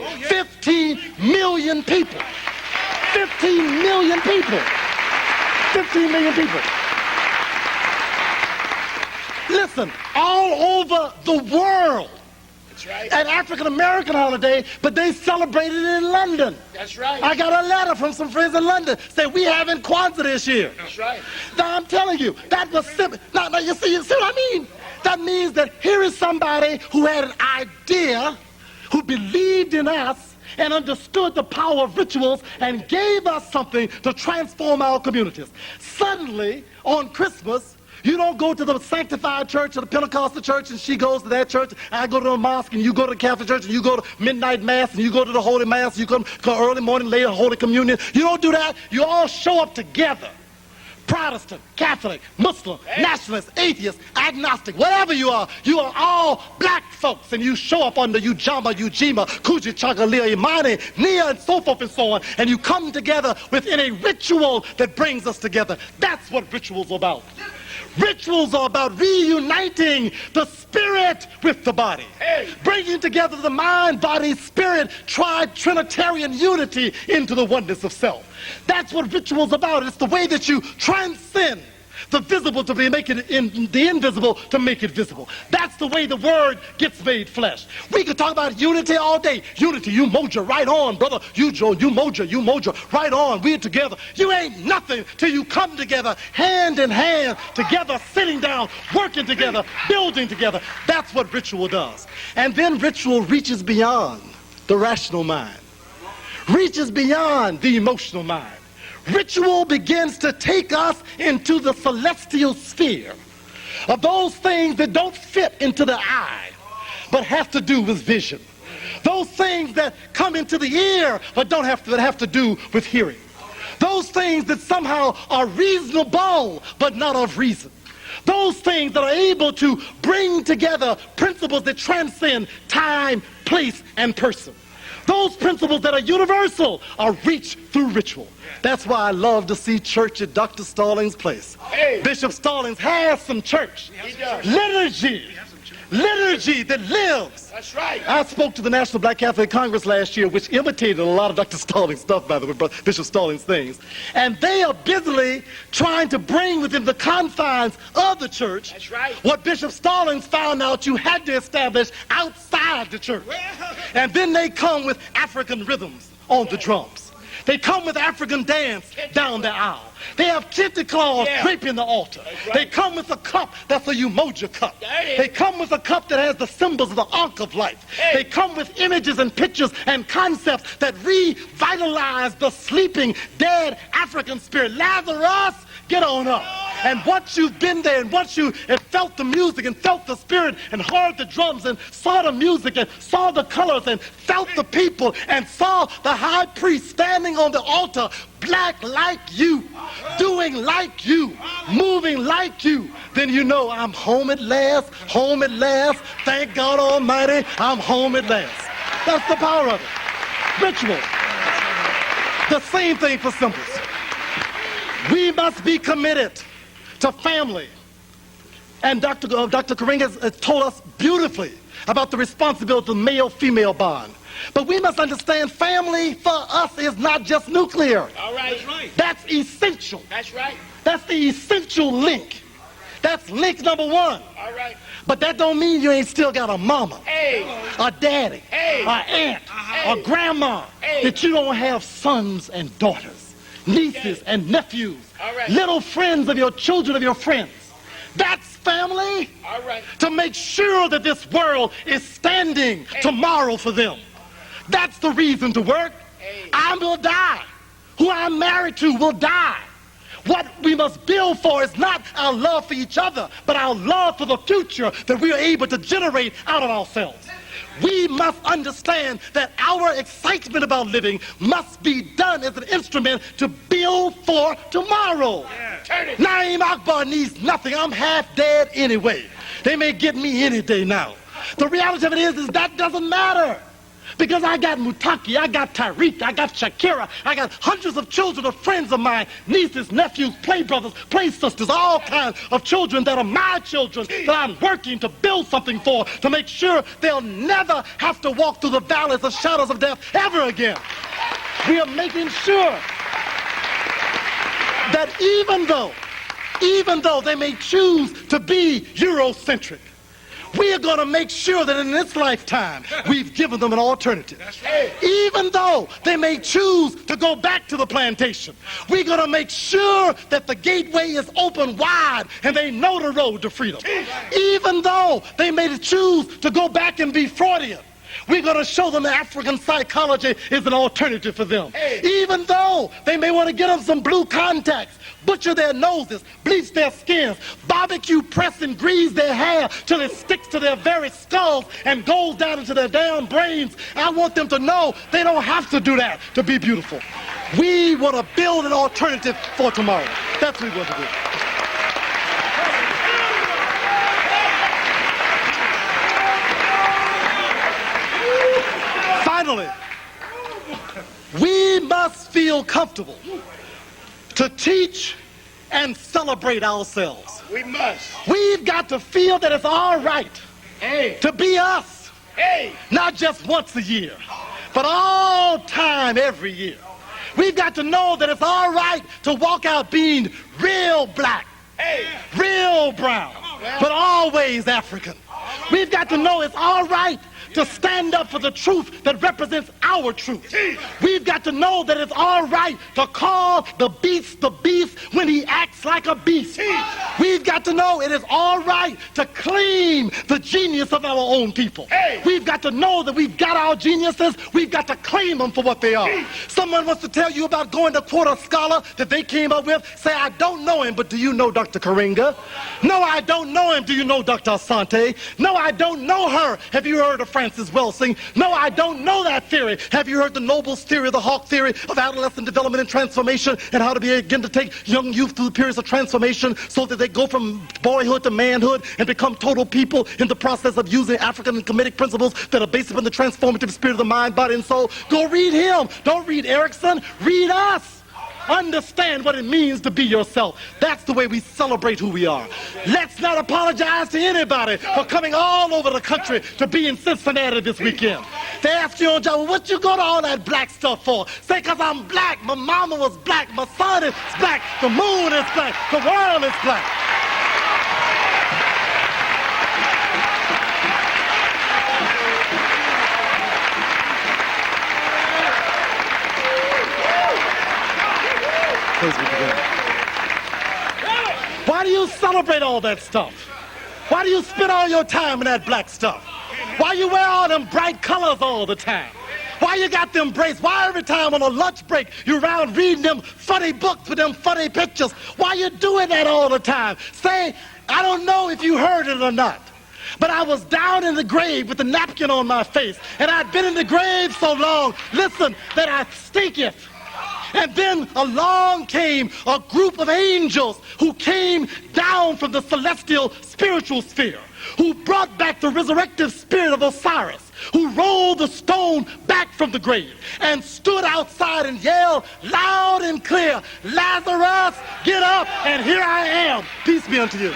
15 million people. 15 million people. 15 million people. Listen, all over the world. That's right. An African American holiday, but they celebrated it in London. That's right. I got a letter from some friends in London saying we having Kwanzaa this year. That's right. Now I'm telling you, that was simple. Now you see what I mean? That means that here is somebody who had an idea, who believed in us and understood the power of rituals and gave us something to transform our communities. Suddenly, on Christmas, you don't go to the sanctified church or the Pentecostal church and she goes to that church, I go to the mosque and you go to the Catholic church and you go to midnight mass and you go to the holy mass, you come early morning, late holy communion. You don't do that. You all show up together. Protestant, Catholic, Muslim, nationalist, atheist, agnostic, whatever you are all black folks, and you show up under Ujama, Ujima, Kuji, Chagalia, Imani, Nia, and so forth and so on, and you come together within a ritual that brings us together. That's what rituals are about. Rituals are about reuniting the spirit with the body, bringing together the mind, body, spirit, trinitarian unity into the oneness of self. That's what rituals are about. It's the way that you transcend the visible to make it the invisible to make it visible. That's the way the word gets made flesh. We could talk about unity all day. Unity, you moja, right on, brother. You moja, right on. We're together. You ain't nothing till you come together, hand in hand, together, sitting down, working together, building together. That's what ritual does. And then ritual reaches beyond the rational mind, reaches beyond the emotional mind. Ritual begins to take us into the celestial sphere of those things that don't fit into the eye, but have to do with vision. Those things that come into the ear, but have to do with hearing. Those things that somehow are reasonable, but not of reason. Those things that are able to bring together principles that transcend time, place, and person. Those principles that are universal are reached through ritual. That's why I love to see church at Dr. Stallings' place. Bishop Stallings has some church. Liturgy that lives. That's right. I spoke to the National Black Catholic Congress last year, which imitated a lot of Dr. Stallings' stuff, by the way, Bishop Stallings' things. And they are busily trying to bring within the confines of the church what Bishop Stallings found out you had to establish outside the church. And then they come with African rhythms on the drums. They come with African dance down the aisle. They have kente cloths draping the altar. They come with a cup that's a Umoja cup. They come with a cup that has the symbols of the Ankh of life. They come with images and pictures and concepts that revitalize the sleeping, dead African spirit. Lazarus, get on up. And once you've been there and once you have felt the music and felt the spirit and heard the drums and saw the music and saw the colors and felt the people and saw the high priest standing on the altar, black like you, doing like you, moving like you, then you know I'm home at last, thank God Almighty, I'm home at last. That's the power of it. Ritual. The same thing for symbols. We must be committed to family. And Dr. Karing has told us beautifully about the responsibility of the male-female bond. But we must understand family for us is not just nuclear. All right. That's right. That's essential. That's right. That's the essential link. That's link number one. All right. But that don't mean you ain't still got a mama, a daddy, a aunt, a grandma, that you don't have sons and daughters, nieces and nephews, little friends of your children, of your friends. That's family. All right. To make sure that this world is standing tomorrow for them. That's the reason to work. I will die. Who I'm married to will die. What we must build for is not our love for each other, but our love for the future that we are able to generate out of ourselves. We must understand that our excitement about living must be done as an instrument to build for tomorrow. Naim Akbar needs nothing. I'm half dead anyway. They may get me any day now. The reality of it is that doesn't matter. Because I got Mutaki, I got Tariq, I got Shakira, I got hundreds of children of friends of mine, nieces, nephews, play brothers, play sisters, all kinds of children that are my children that I'm working to build something for, to make sure they'll never have to walk through the valleys of shadows of death ever again. We are making sure that even though they may choose to be Eurocentric, we are going to make sure that in this lifetime we've given them an alternative. Even though they may choose to go back to the plantation, we're going to make sure that the gateway is open wide and they know the road to freedom. Even though they may choose to go back and be Freudian, we're going to show them that African psychology is an alternative for them. Even though they may want to get them some blue contacts, butcher their noses, bleach their skins, barbecue, press, and grease their hair till it sticks to their very skulls and goes down into their damn brains. I want them to know they don't have to do that to be beautiful. We want to build an alternative for tomorrow. That's what we want to do. Finally, we must feel comfortable to teach and celebrate ourselves. We must. We've got to feel that it's all right to be us. Not just once a year, but all time, every year. We've got to know that it's all right to walk out being real black, real brown, but always African. We've got to know it's all right to stand up for the truth that represents our truth. We've got to know that it's all right to call the beast when he acts like a beast. We've got to know it is all right to claim the genius of our own people. We've got to know that we've got our geniuses. We've got to claim them for what they are. Someone wants to tell you about going to quote a scholar that they came up with. Say, I don't know him, but do you know Dr. Karenga? No, I don't know him. Do you know Dr. Asante? No, I don't know her. Have you heard of Francis Welsing? No, I don't know that theory. Have you heard the Noble's theory, the Hawk theory of adolescent development and transformation, and how to begin to take young youth through the periods of transformation so that they go from boyhood to manhood and become total people in the process of using African and Kemetic principles that are based upon the transformative spirit of the mind, body, and soul? Go read him. Don't read Erickson. Read us. Understand what it means to be yourself. That's the way we celebrate who we are. Let's not apologize to anybody for coming all over the country to be in Cincinnati this weekend. They ask you on job, well, what you go to all that black stuff for? Say, because I'm black. My mama was black. My son is black. The moon is black. The world is black. Why do you celebrate all that stuff? Why do you spend all your time in that black stuff? Why you wear all them bright colors all the time? Why you got them braids? Why every time on a lunch break you're around reading them funny books with them funny pictures? Why you doing that all the time? Say, I don't know if you heard it or not, but I was down in the grave with a napkin on my face, and I'd been in the grave so long, listen, that I stinketh. And then along came a group of angels who came down from the celestial spiritual sphere, who brought back the resurrective spirit of Osiris, who rolled the stone back from the grave and stood outside and yelled loud and clear, Lazarus, get up, and here I am. Peace be unto you.